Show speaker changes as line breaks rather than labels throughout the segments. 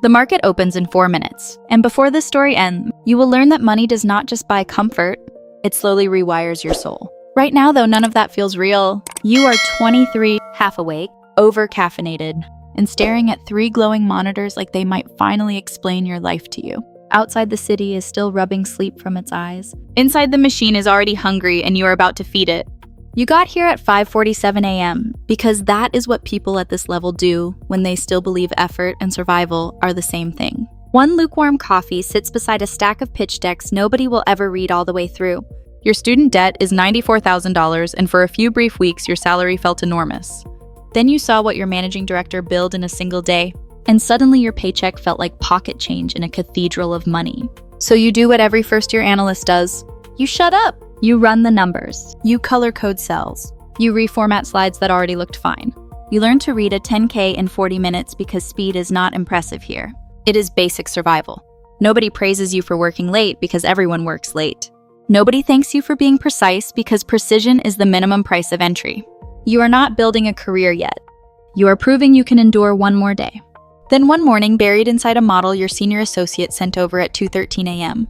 The market opens in 4 minutes, and before this story ends, you will learn that money does not just buy comfort, it slowly rewires your soul. Right now, though, none of that feels real. You are 23, half awake, over-caffeinated, and staring at 3 glowing monitors like they might finally explain your life to you. Outside, the city is still rubbing sleep from its eyes. Inside, the machine is already hungry and you are about to feed it. You got here at 5:47 a.m. because that is what people at this level do when they still believe effort and survival are the same thing. One lukewarm coffee sits beside a stack of pitch decks nobody will ever read all the way through. Your student debt is $94,000, and for a few brief weeks, your salary felt enormous. Then you saw what your managing director billed in a single day, and suddenly your paycheck felt like pocket change in a cathedral of money. So you do what every first-year analyst does. You shut up. You run the numbers. You color code cells. You reformat slides that already looked fine. You learn to read a 10K in 40 minutes because speed is not impressive here. It is basic survival. Nobody praises you for working late because everyone works late. Nobody thanks you for being precise because precision is the minimum price of entry. You are not building a career yet. You are proving you can endure one more day. Then one morning, buried inside a model your senior associate sent over at 2:13 a.m.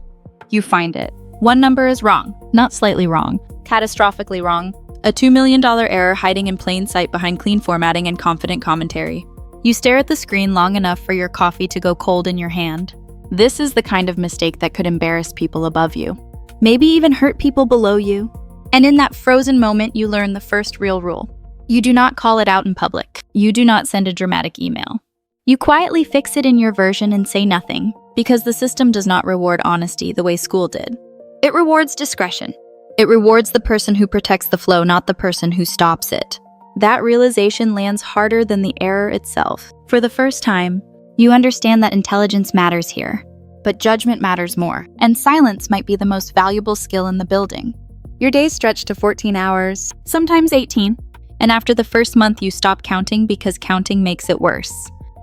You find it. One number is wrong, not slightly wrong, catastrophically wrong. A $2 million error hiding in plain sight behind clean formatting and confident commentary. You stare at the screen long enough for your coffee to go cold in your hand. This is the kind of mistake that could embarrass people above you. Maybe even hurt people below you. And in that frozen moment, you learn the first real rule. You do not call it out in public. You do not send a dramatic email. You quietly fix it in your version and say nothing, because the system does not reward honesty the way school did. It rewards discretion. It rewards the person who protects the flow, not the person who stops it. That realization lands harder than the error itself. For the first time, you understand that intelligence matters here, but judgment matters more, and silence might be the most valuable skill in the building. Your days stretch to 14 hours, sometimes 18, and after the first month you stop counting because counting makes it worse.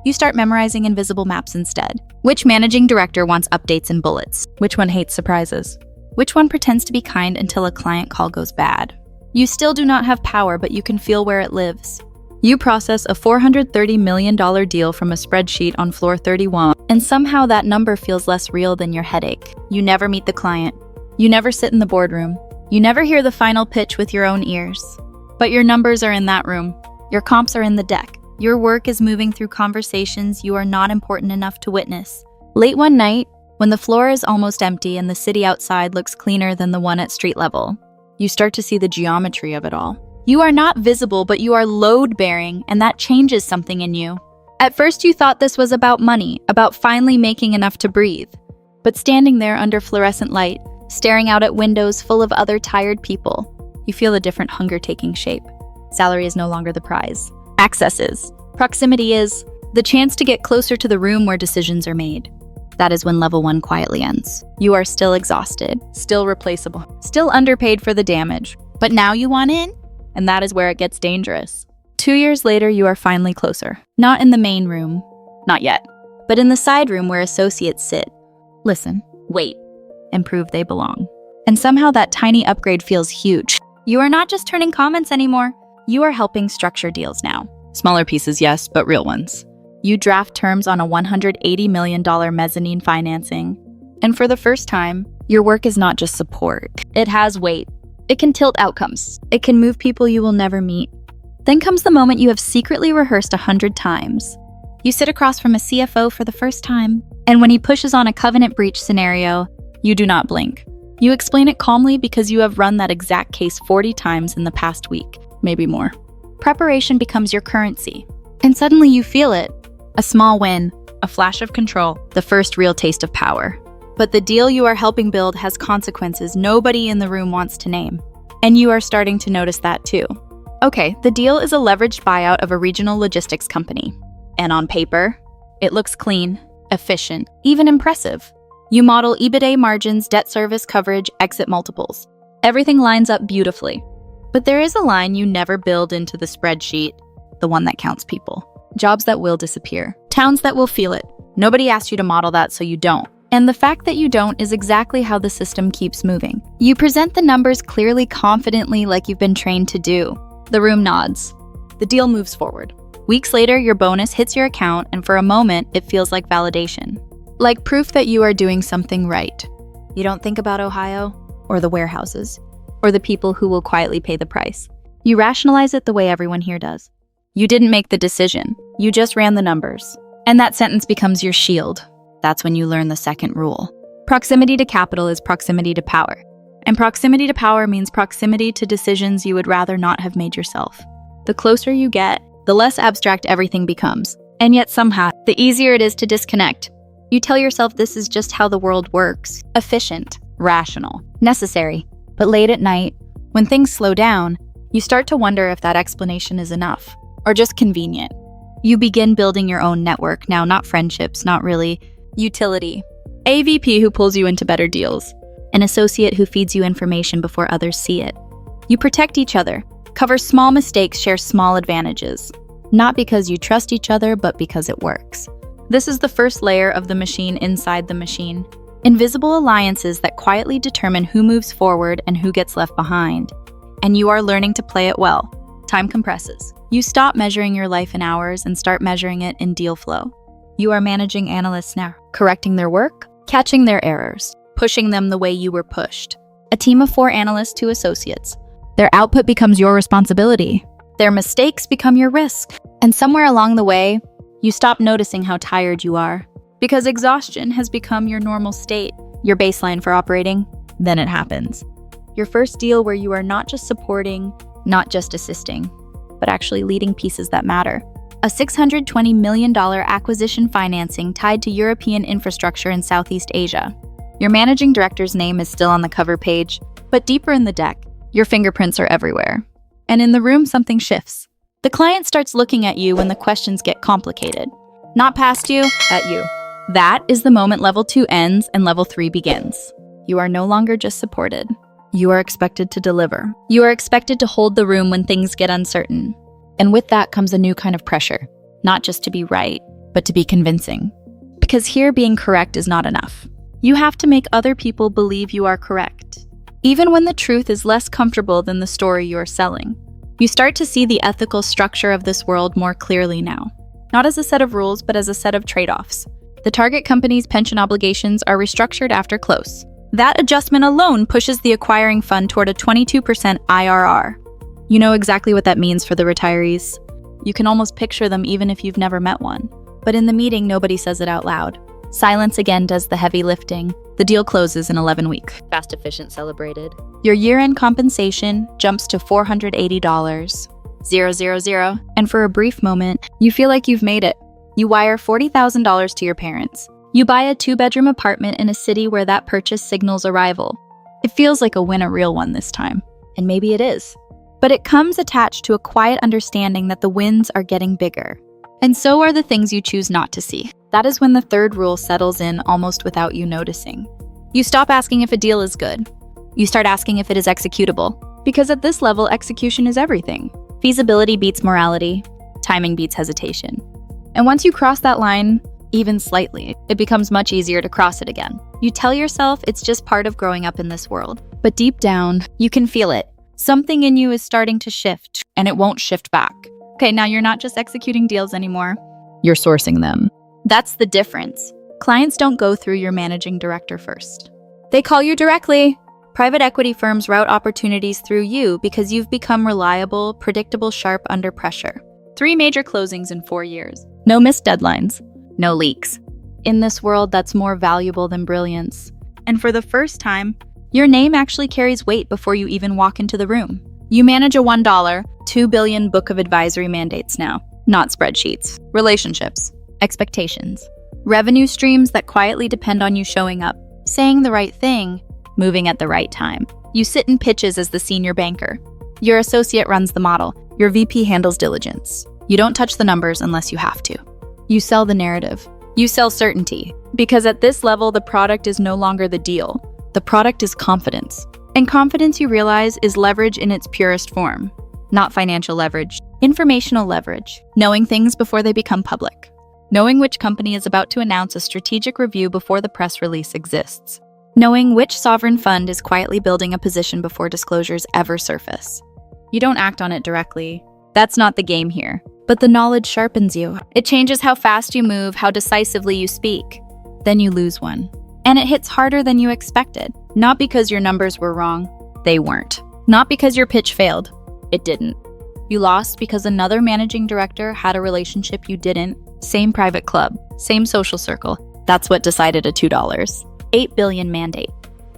You start memorizing invisible maps instead. Which managing director wants updates and bullets? Which one hates surprises? Which one pretends to be kind until a client call goes bad? You still do not have power, but you can feel where it lives. You process a $430 million deal from a spreadsheet on floor 31, and somehow that number feels less real than your headache. You never meet the client. You never sit in the boardroom. You never hear the final pitch with your own ears. But your numbers are in that room. Your comps are in the deck. Your work is moving through conversations you are not important enough to witness. Late one night, when the floor is almost empty and the city outside looks cleaner than the one at street level, you start to see the geometry of it all. You are not visible, but you are load-bearing, and that changes something in you. At first, you thought this was about money, about finally making enough to breathe. But standing there under fluorescent light, staring out at windows full of other tired people, you feel a different hunger taking shape. Salary is no longer the prize. Access is. Proximity is. The chance to get closer to the room where decisions are made. That is when level 1 quietly ends. You are still exhausted, still replaceable, still underpaid for the damage. But now you want in? And that is where it gets dangerous. 2 years later, you are finally closer. Not in the main room. Not yet. But in the side room where associates sit. Listen, wait, and prove they belong. And somehow that tiny upgrade feels huge. You are not just turning comments anymore. You are helping structure deals now. Smaller pieces, yes, but real ones. You draft terms on a $180 million mezzanine financing. And for the first time, your work is not just support. It has weight. It can tilt outcomes. It can move people you will never meet. Then comes the moment you have secretly rehearsed 100 times. You sit across from a CFO for the first time, and when he pushes on a covenant breach scenario, you do not blink. You explain it calmly because you have run that exact case 40 times in the past week, maybe more. Preparation becomes your currency. And suddenly you feel it. A small win, a flash of control, the first real taste of power. But the deal you are helping build has consequences nobody in the room wants to name. And you are starting to notice that too. Okay, the deal is a leveraged buyout of a regional logistics company. And on paper, it looks clean, efficient, even impressive. You model EBITDA margins, debt service coverage, exit multiples. Everything lines up beautifully. But there is a line you never build into the spreadsheet, the one that counts people. Jobs that will disappear. Towns that will feel it. Nobody asked you to model that, so you don't. And the fact that you don't is exactly how the system keeps moving. You present the numbers clearly, confidently, like you've been trained to do. The room nods. The deal moves forward. Weeks later, your bonus hits your account, and for a moment, it feels like validation. Like proof that you are doing something right. You don't think about Ohio, or the warehouses, or the people who will quietly pay the price. You rationalize it the way everyone here does. You didn't make the decision. You just ran the numbers. And that sentence becomes your shield. That's when you learn the second rule. Proximity to capital is proximity to power. And proximity to power means proximity to decisions you would rather not have made yourself. The closer you get, the less abstract everything becomes. And yet somehow, the easier it is to disconnect. You tell yourself this is just how the world works. Efficient, rational, necessary. But late at night, when things slow down, you start to wonder if that explanation is enough, or just convenient. You begin building your own network now, not friendships, not really. Utility. A VP who pulls you into better deals. An associate who feeds you information before others see it. You protect each other, cover small mistakes, share small advantages. Not because you trust each other, but because it works. This is the first layer of the machine inside the machine. Invisible alliances that quietly determine who moves forward and who gets left behind. And you are learning to play it well. Time compresses. You stop measuring your life in hours and start measuring it in deal flow. You are managing analysts now, correcting their work, catching their errors, pushing them the way you were pushed. A team of 4 analysts, 2 associates. Their output becomes your responsibility. Their mistakes become your risk. And somewhere along the way, you stop noticing how tired you are. Because exhaustion has become your normal state, your baseline for operating. Then it happens. Your first deal where you are not just supporting, not just assisting, but actually leading pieces that matter. A $620 million acquisition financing tied to European infrastructure in Southeast Asia. Your managing director's name is still on the cover page, but deeper in the deck, your fingerprints are everywhere. And in the room, something shifts. The client starts looking at you when the questions get complicated. Not past you, at you. That is the moment level 2 ends and level 3 begins. You are no longer just supported. You are expected to deliver. You are expected to hold the room when things get uncertain. And with that comes a new kind of pressure. Not just to be right, but to be convincing. Because here being correct is not enough. You have to make other people believe you are correct. Even when the truth is less comfortable than the story you are selling. You start to see the ethical structure of this world more clearly now. Not as a set of rules, but as a set of trade-offs. The target company's pension obligations are restructured after close. That adjustment alone pushes the acquiring fund toward a 22% IRR. You know exactly what that means for the retirees. You can almost picture them even if you've never met one. But in the meeting, nobody says it out loud. Silence again does the heavy lifting. The deal closes in 11 weeks.
Fast, efficient, celebrated.
Your year-end compensation jumps to $480. 000. And for a brief moment, you feel like you've made it. You wire $40,000 to your parents. You buy a 2-bedroom apartment in a city where that purchase signals arrival. It feels like a win, a real one this time. And maybe it is. But it comes attached to a quiet understanding that the wins are getting bigger. And so are the things you choose not to see. That is when the third rule settles in almost without you noticing. You stop asking if a deal is good. You start asking if it is executable. Because at this level, execution is everything. Feasibility beats morality. Timing beats hesitation. And once you cross that line, even slightly, it becomes much easier to cross it again. You tell yourself it's just part of growing up in this world. But deep down, you can feel it. Something in you is starting to shift, and it won't shift back. Okay, now you're not just executing deals anymore. You're sourcing them. That's the difference. Clients don't go through your managing director first. They call you directly. Private equity firms route opportunities through you because you've become reliable, predictable, sharp under pressure. 3 major closings in 4 years. No missed deadlines. No leaks. In this world, that's more valuable than brilliance. And for the first time, your name actually carries weight before you even walk into the room. You manage a $1, $2 billion book of advisory mandates now. Not spreadsheets. Relationships. Expectations. Revenue streams that quietly depend on you showing up, saying the right thing, moving at the right time. You sit in pitches as the senior banker. Your associate runs the model. Your VP handles diligence. You don't touch the numbers unless you have to. You sell the narrative. You sell certainty. Because at this level, the product is no longer the deal. The product is confidence. And confidence, you realize, is leverage in its purest form. Not financial leverage, informational leverage. Knowing things before they become public. Knowing which company is about to announce a strategic review before the press release exists. Knowing which sovereign fund is quietly building a position before disclosures ever surface. You don't act on it directly. That's not the game here. But the knowledge sharpens you. It changes how fast you move, how decisively you speak. Then you lose one. And it hits harder than you expected. Not because your numbers were wrong. They weren't. Not because your pitch failed. It didn't. You lost because another managing director had a relationship you didn't. Same private club, same social circle. That's what decided a $2, $8 billion mandate.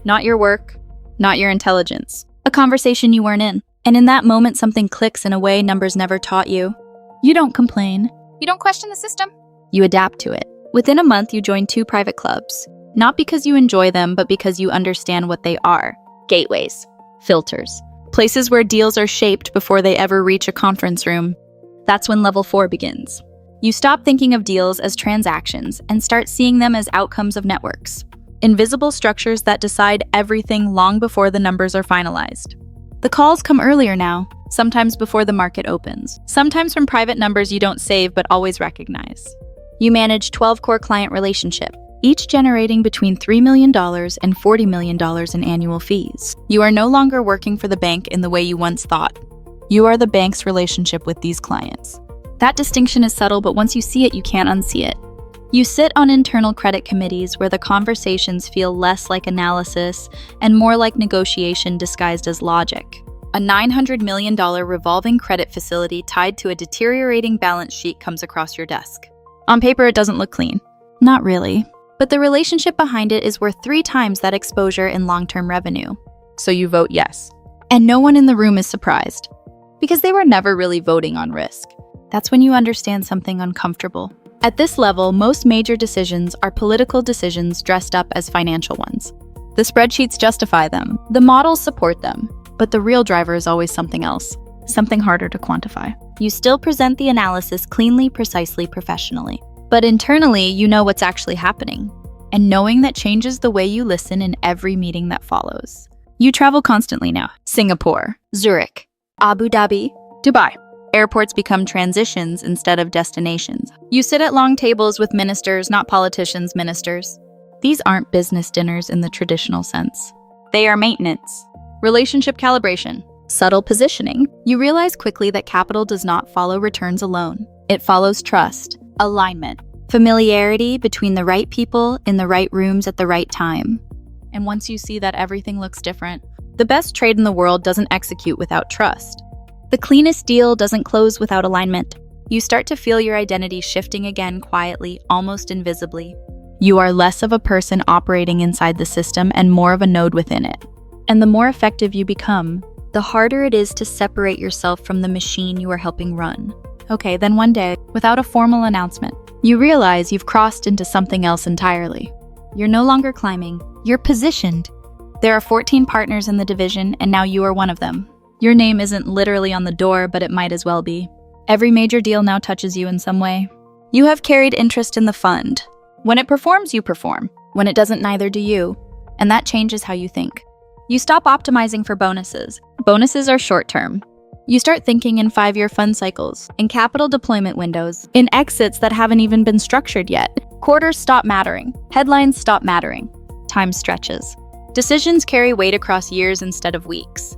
Not your work, not your intelligence. A conversation you weren't in. And in that moment, something clicks in a way numbers never taught you. You don't complain.
You don't question the system.
You adapt to it. Within a month, you join 2 private clubs. Not because you enjoy them, but because you understand what they are. Gateways. Filters. Places where deals are shaped before they ever reach a conference room. That's when level 4 begins. You stop thinking of deals as transactions and start seeing them as outcomes of networks. Invisible structures that decide everything long before the numbers are finalized. The calls come earlier now, sometimes before the market opens. Sometimes from private numbers you don't save but always recognize. You manage 12 core client relationships, each generating between $3 million and $40 million in annual fees. You are no longer working for the bank in the way you once thought. You are the bank's relationship with these clients. That distinction is subtle, but once you see it, you can't unsee it. You sit on internal credit committees where the conversations feel less like analysis and more like negotiation disguised as logic. A $900 million revolving credit facility tied to a deteriorating balance sheet comes across your desk. On paper, it doesn't look clean. Not really. But the relationship behind it is worth 3 times that exposure in long-term revenue. So you vote yes. And no one in the room is surprised. Because they were never really voting on risk. That's when you understand something uncomfortable. At this level, most major decisions are political decisions dressed up as financial ones. The spreadsheets justify them, the models support them, but the real driver is always something else, something harder to quantify. You still present the analysis cleanly, precisely, professionally. But internally, you know what's actually happening. And knowing that changes the way you listen in every meeting that follows. You travel constantly now. Singapore, Zurich, Abu Dhabi, Dubai. Airports become transitions instead of destinations. You sit at long tables with ministers, not politicians, ministers. These aren't business dinners in the traditional sense. They are maintenance, relationship calibration, subtle positioning. You realize quickly that capital does not follow returns alone. It follows trust, alignment, familiarity between the right people in the right rooms at the right time. And once you see that everything looks different, the best trade in the world doesn't execute without trust. The cleanest deal doesn't close without alignment. You start to feel your identity shifting again quietly, almost invisibly. You are less of a person operating inside the system and more of a node within it. And the more effective you become, the harder it is to separate yourself from the machine you are helping run. Okay, then one day, without a formal announcement, you realize you've crossed into something else entirely. You're no longer climbing, you're positioned. There are 14 partners in the division, and now you are one of them. Your name isn't literally on the door, but it might as well be. Every major deal now touches you in some way. You have carried interest in the fund. When it performs, you perform. When it doesn't, neither do you. And that changes how you think. You stop optimizing for bonuses. Bonuses are short-term. You start thinking in 5-year fund cycles, in capital deployment windows, in exits that haven't even been structured yet. Quarters stop mattering. Headlines stop mattering. Time stretches. Decisions carry weight across years instead of weeks.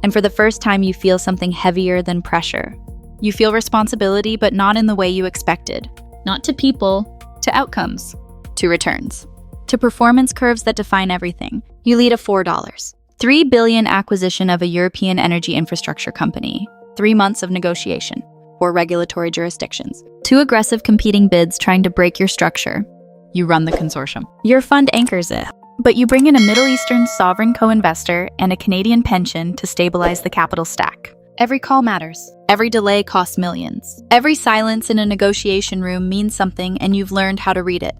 And for the first time, you feel something heavier than pressure. You feel responsibility, but not in the way you expected. Not to people, to outcomes, to returns, to performance curves that define everything. You lead a $4, $3 billion acquisition of a European energy infrastructure company, 3 months of negotiation, 4 regulatory jurisdictions, 2 aggressive competing bids trying to break your structure. You run the consortium. Your fund anchors it. But you bring in a Middle Eastern sovereign co-investor and a Canadian pension to stabilize the capital stack. Every call matters. Every delay costs millions. Every silence in a negotiation room means something, and you've learned how to read it.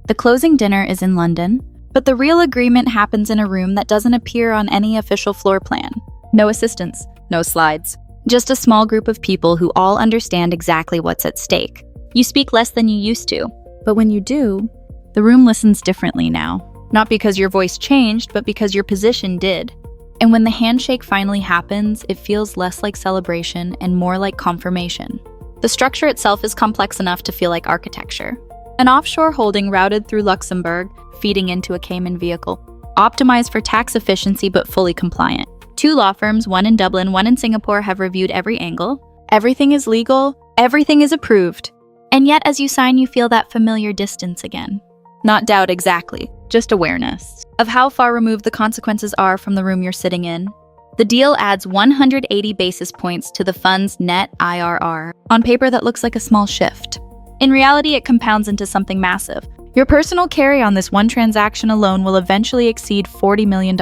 The closing dinner is in London, but the real agreement happens in a room that doesn't appear on any official floor plan. No assistants, no slides. Just a small group of people who all understand exactly what's at stake. You speak less than you used to, but when you do, the room listens differently now. Not because your voice changed, but because your position did. And when the handshake finally happens, it feels less like celebration and more like confirmation. The structure itself is complex enough to feel like architecture. An offshore holding routed through Luxembourg, feeding into a Cayman vehicle. Optimized for tax efficiency but fully compliant. 2 law firms, one in Dublin, one in Singapore, have reviewed every angle. Everything is legal, Everything is approved. And yet, as you sign, you feel that familiar distance again. Not doubt exactly, just awareness of how far removed the consequences are from the room you're sitting in. The deal adds 180 basis points to the fund's net IRR. On paper, that looks like a small shift. In reality, it compounds into something massive. Your personal carry on this one transaction alone will eventually exceed $40 million.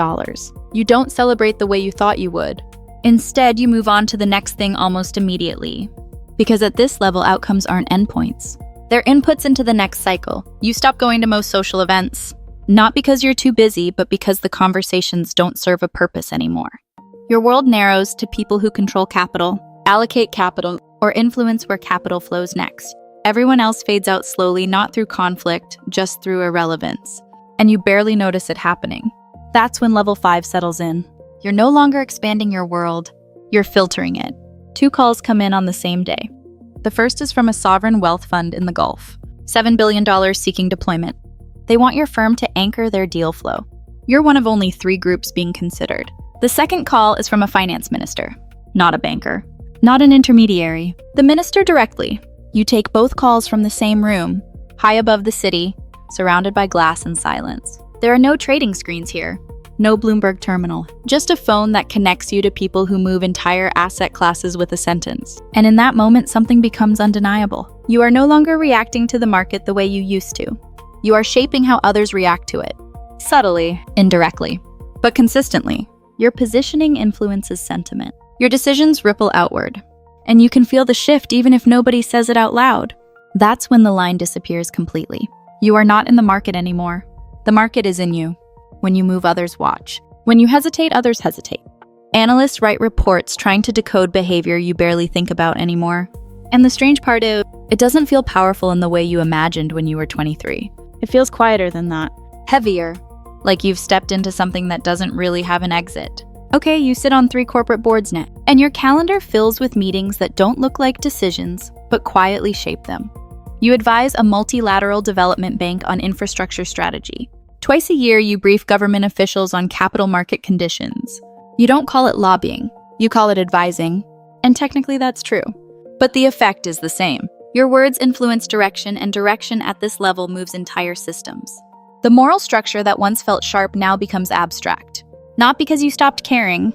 You don't celebrate the way you thought you would. Instead, you move on to the next thing almost immediately. Because at this level, outcomes aren't endpoints. They're inputs into the next cycle. You stop going to most social events. Not because you're too busy, but because the conversations don't serve a purpose anymore. Your world narrows to people who control capital, allocate capital, or influence where capital flows next. Everyone else fades out slowly, not through conflict, just through irrelevance. And you barely notice it happening. That's when level 5 settles in. You're no longer expanding your world, you're filtering it. 2 calls come in on the same day. The first is from a sovereign wealth fund in the Gulf, $7 billion seeking deployment. They want your firm to anchor their deal flow. You're one of only 3 groups being considered. The second call is from a finance minister, not a banker, not an intermediary, the minister directly. You take both calls from the same room, high above the city, surrounded by glass and silence. There are no trading screens here, no Bloomberg terminal, just a phone that connects you to people who move entire asset classes with a sentence. And in that moment, something becomes undeniable. You are no longer reacting to the market the way you used to. You are shaping how others react to it. Subtly, indirectly, but consistently. Your positioning influences sentiment. Your decisions ripple outward. And you can feel the shift even if nobody says it out loud. That's when the line disappears completely. You are not in the market anymore. The market is in you. When you move, others watch. When you hesitate, others hesitate. Analysts write reports trying to decode behavior you barely think about anymore. And the strange part is, it doesn't feel powerful in the way you imagined when you were 23. It feels quieter than that. Heavier. Like you've stepped into something that doesn't really have an exit. Okay, you sit on 3 corporate boards now, and your calendar fills with meetings that don't look like decisions, but quietly shape them. You advise a multilateral development bank on infrastructure strategy. Twice a year, you brief government officials on capital market conditions. You don't call it lobbying, you call it advising. And technically that's true. But the effect is the same. Your words influence direction, and direction at this level moves entire systems. The moral structure that once felt sharp now becomes abstract. Not because you stopped caring,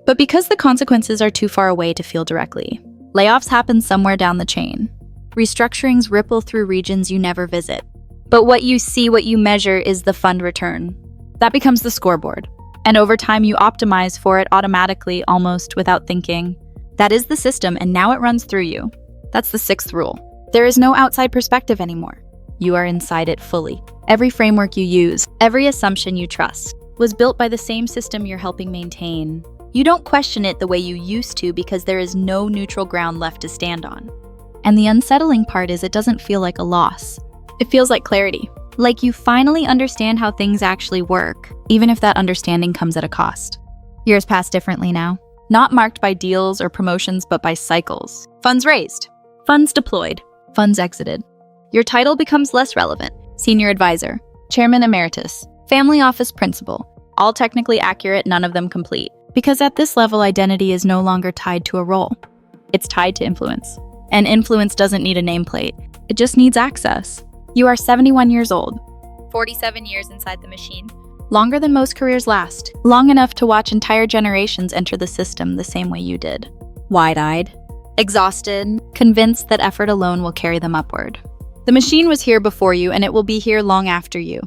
but because the consequences are too far away to feel directly. Layoffs happen somewhere down the chain. Restructurings ripple through regions you never visit. But what you see, what you measure, is the fund return. That becomes the scoreboard. And over time, you optimize for it automatically, almost without thinking. That is the system, and now it runs through you. That's the 6th rule. There is no outside perspective anymore. You are inside it fully. Every framework you use, every assumption you trust, was built by the same system you're helping maintain. You don't question it the way you used to because there is no neutral ground left to stand on. And the unsettling part is it doesn't feel like a loss. It feels like clarity. Like you finally understand how things actually work, even if that understanding comes at a cost. Years pass differently now. Not marked by deals or promotions, but by cycles. Funds raised. Funds deployed. Funds exited. Your title becomes less relevant. Senior advisor. Chairman emeritus. Family office principal. All technically accurate, none of them complete. Because at this level, identity is no longer tied to a role. It's tied to influence. And influence doesn't need a nameplate. It just needs access. You are 71 years old. 47 years inside the machine. Longer than most careers last. Long enough to watch entire generations enter the system the same way you did. Wide-eyed. Exhausted. Convinced that effort alone will carry them upward. The machine was here before you, and it will be here long after you.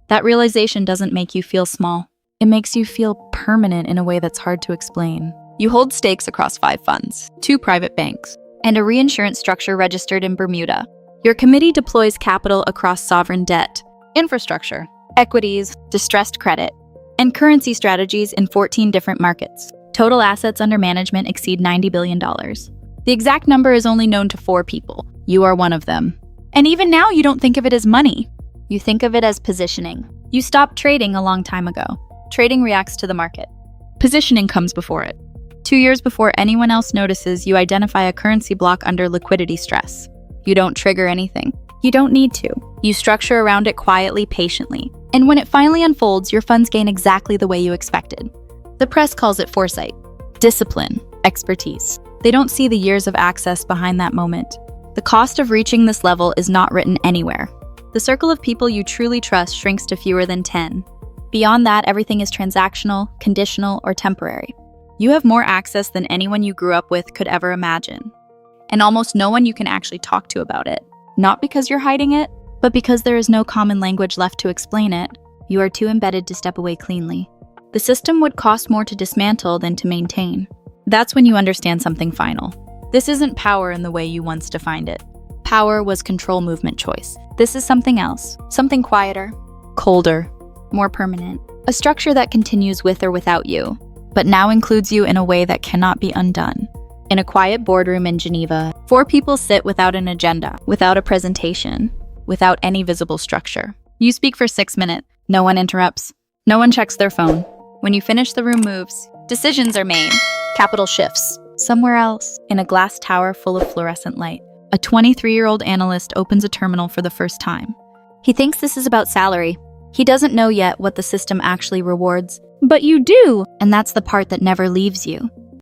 That realization doesn't make you feel small. It makes you feel permanent in a way that's hard to explain. You hold stakes across 5 funds, 2 private banks, and a reinsurance structure registered in Bermuda. Your committee deploys capital across sovereign debt, infrastructure, equities, distressed credit, and currency strategies in 14 different markets. Total assets under management exceed $90 billion. The exact number is only known to 4 people. You are one of them. And even now, you don't think of it as money. You think of it as positioning. You stopped trading a long time ago. Trading reacts to the market. Positioning comes before it. 2 years before anyone else notices, you identify a currency block under liquidity stress. You don't trigger anything. You don't need to. You structure around it quietly, patiently. And when it finally unfolds, your funds gain exactly the way you expected. The press calls it foresight, discipline, expertise. They don't see the years of access behind that moment. The cost of reaching this level is not written anywhere. The circle of people you truly trust shrinks to fewer than 10. Beyond that, everything is transactional, conditional, or temporary. You have more access than anyone you grew up with could ever imagine. And almost no one you can actually talk to about it. Not because you're hiding it, but because there is no common language left to explain it. You are too embedded to step away cleanly. The system would cost more to dismantle than to maintain. That's when you understand something final. This isn't power in the way you once defined it. Power was control movement choice. This is something else, something quieter, colder, more permanent. A structure that continues with or without you, but now includes you in a way that cannot be undone. In a quiet boardroom in Geneva, 4 people sit without an agenda, without a presentation, without any visible structure. You speak for 6 minutes. No one interrupts. No one checks their phone. When you finish, the room moves. Decisions are made. Capital shifts. Somewhere else, in a glass tower full of fluorescent light, a 23-year-old analyst opens a terminal for the first time. He thinks this is about salary. He doesn't know yet what the system actually rewards. But you do! And that's the part that never leaves you.